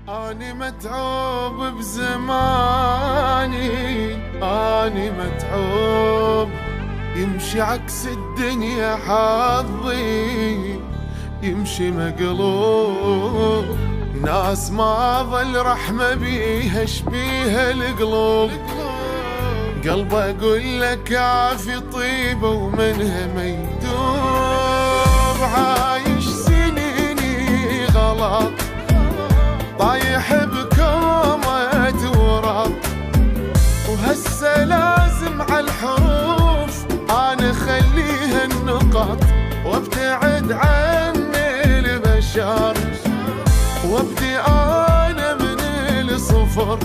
أني متعوب بزماني، أني متعوب، يمشي عكس الدنيا حظي، يمشي مقلوب، ناس ما ظل رحمة بيها شبيها القلوب، قلب أقول لك عافي طيبة ومنها ما يدوب، عايش سنيني غلط، طايح بكومة ورط، وهسه لازم عالحروف أنا خليها النقط، وابتعد عني البشر، وابدي أنا من الصفر،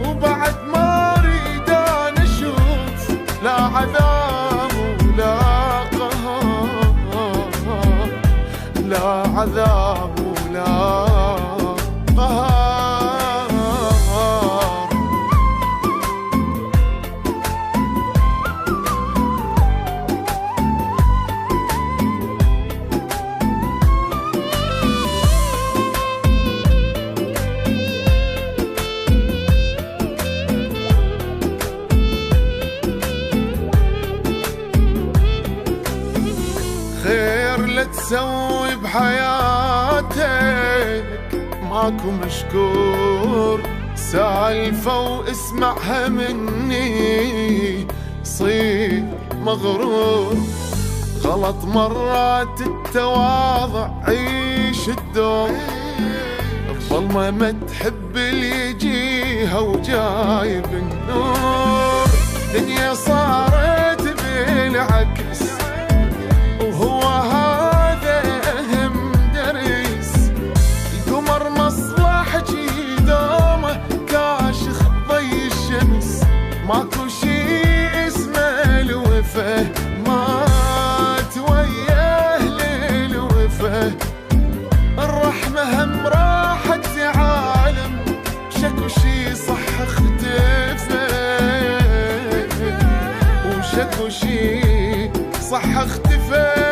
وبعد ما أريد أنا أشوف لا عذاب ولا قهر، لا عذاب ولا قهر. خير لا تسوي بحياتك ماكو مشكور، سالفة واسمعها مني صير مغرور، غلط مرات التواضع عيش الدور، الظلمة ما تحب اللي يجيها وجايب النور، دنيا صارت بالعكس وهو هذا أهم درس، القمر مصلحتي دومه كاشخ ضي الشمس، ماكو شي اسمه الوفا، مات وياه للوفا، الرحمة هم راحت عالم، شكو شي صح اختفى، وشكو شي صح اختفى.